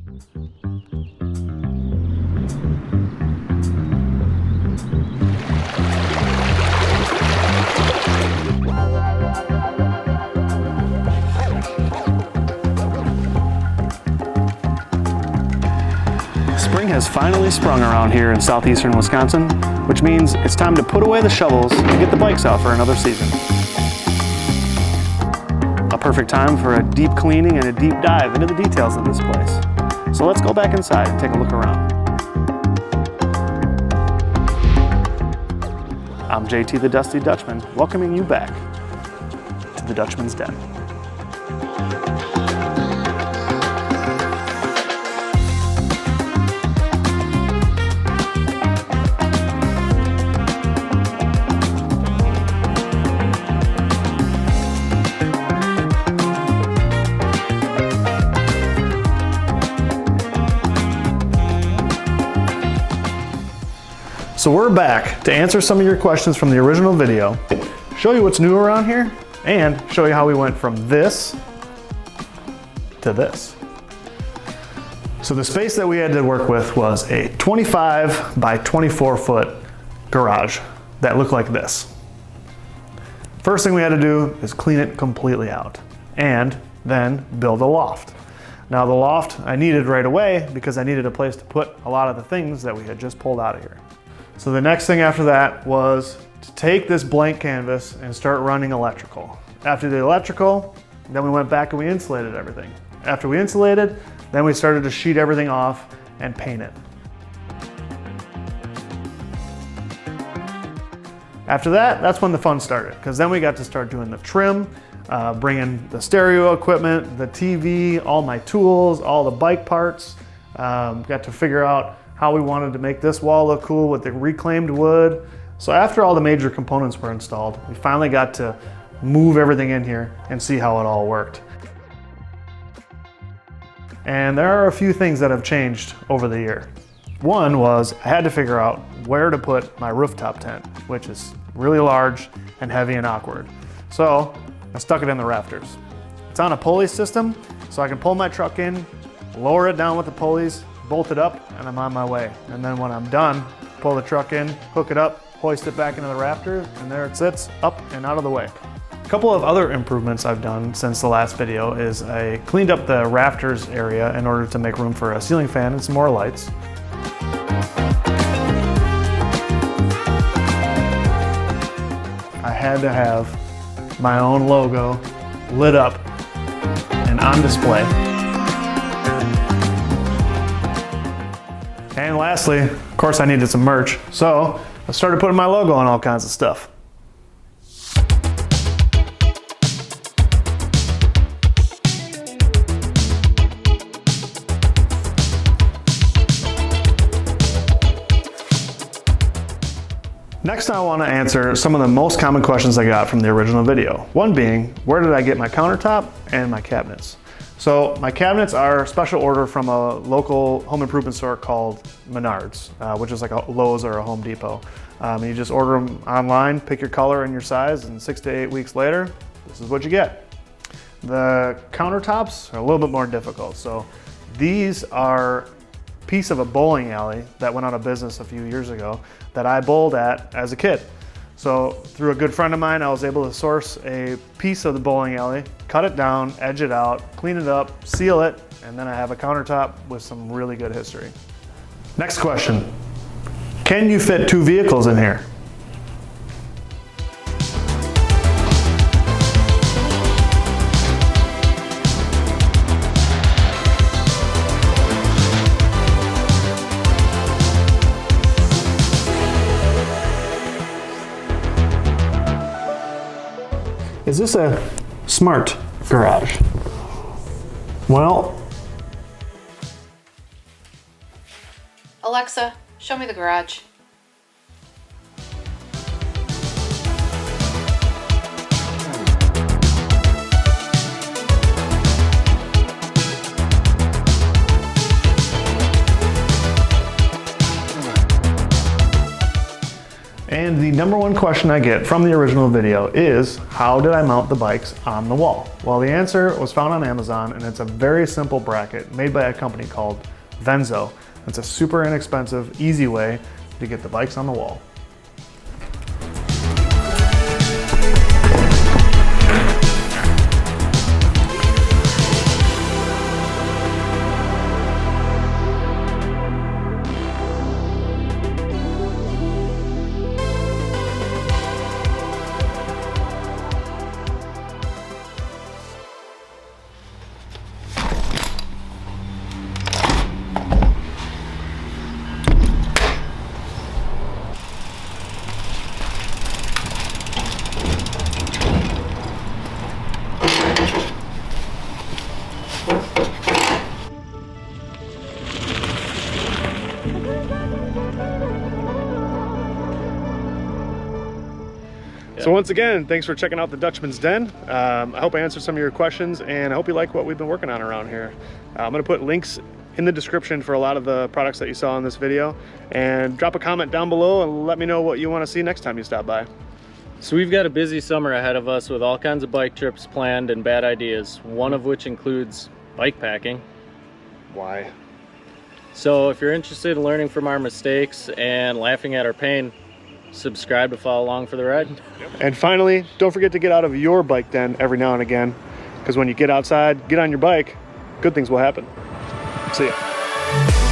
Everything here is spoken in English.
Spring has finally sprung around here in southeastern Wisconsin, which means it's time to put away the shovels and get the bikes out for another season. A perfect time for a deep cleaning and a deep dive into the details of this place. So let's go back inside and take a look around. I'm JT the Dusty Dutchman, welcoming you back to the Dutchman's Den. So we're back to answer some of your questions from the original video, show you what's new around here, and show you how we went from this to this. So the space that we had to work with was a 25 by 24 foot garage that looked like this. First thing we had to do is clean it completely out and then build a loft. Now the loft I needed right away because I needed a place to put a lot of the things that we had just pulled out of here. So the next thing after that was to take this blank canvas and start running electrical. After the electrical, then we went back and we insulated everything. After we insulated, then we started to sheet everything off and paint it. After that, that's when the fun started, because then we got to start doing the trim, bringing the stereo equipment, the TV, all my tools, all the bike parts. Got to figure out how we wanted to make this wall look cool with the reclaimed wood. So after all the major components were installed, we finally got to move everything in here and see how it all worked. And there are a few things that have changed over the year. One was I had to figure out where to put my rooftop tent, which is really large and heavy and awkward. So I stuck it in the rafters. It's on a pulley system, so I can pull my truck in, lower it down with the pulleys, bolt it up, and I'm on my way. And then when I'm done, pull the truck in, hook it up, hoist it back into the rafters, and there it sits, up and out of the way. A couple of other improvements I've done since the last video is I cleaned up the rafters area in order to make room for a ceiling fan and some more lights. I had to have my own logo lit up and on display. And lastly, of course, I needed some merch, so I started putting my logo on all kinds of stuff. Next, I want to answer some of the most common questions I got from the original video. One being, where did I get my countertop and my cabinets? So my cabinets are special order from a local home improvement store called Menards, which is like a Lowe's or a Home Depot. You just order them online, pick your color and your size, and 6 to 8 weeks later, this is what you get. The countertops are a little bit more difficult. So these are a piece of a bowling alley that went out of business a few years ago that I bowled at as a kid. So through a good friend of mine, I was able to source a piece of the bowling alley, cut it down, edge it out, clean it up, seal it, and then I have a countertop with some really good history. Next question, can you fit 2 vehicles in here? Is this a smart garage? Well, Alexa, show me the garage. And the number one question I get from the original video is, how did I mount the bikes on the wall? Well, the answer was found on Amazon, and it's a very simple bracket made by a company called Venzo. It's a super inexpensive, easy way to get the bikes on the wall. So once again, thanks for checking out the Dutchman's Den. I hope I answered some of your questions, and I hope you like what we've been working on around here. I'm gonna put links in the description for a lot of the products that you saw in this video, and drop a comment down below and let me know what you wanna see next time you stop by. So we've got a busy summer ahead of us with all kinds of bike trips planned and bad ideas, one of which includes bike packing. Why? So if you're interested in learning from our mistakes and laughing at our pain, subscribe to follow along for the ride. And finally, don't forget to get out of your bike den every now and again, because when you get outside, get on your bike, good things will happen. See ya.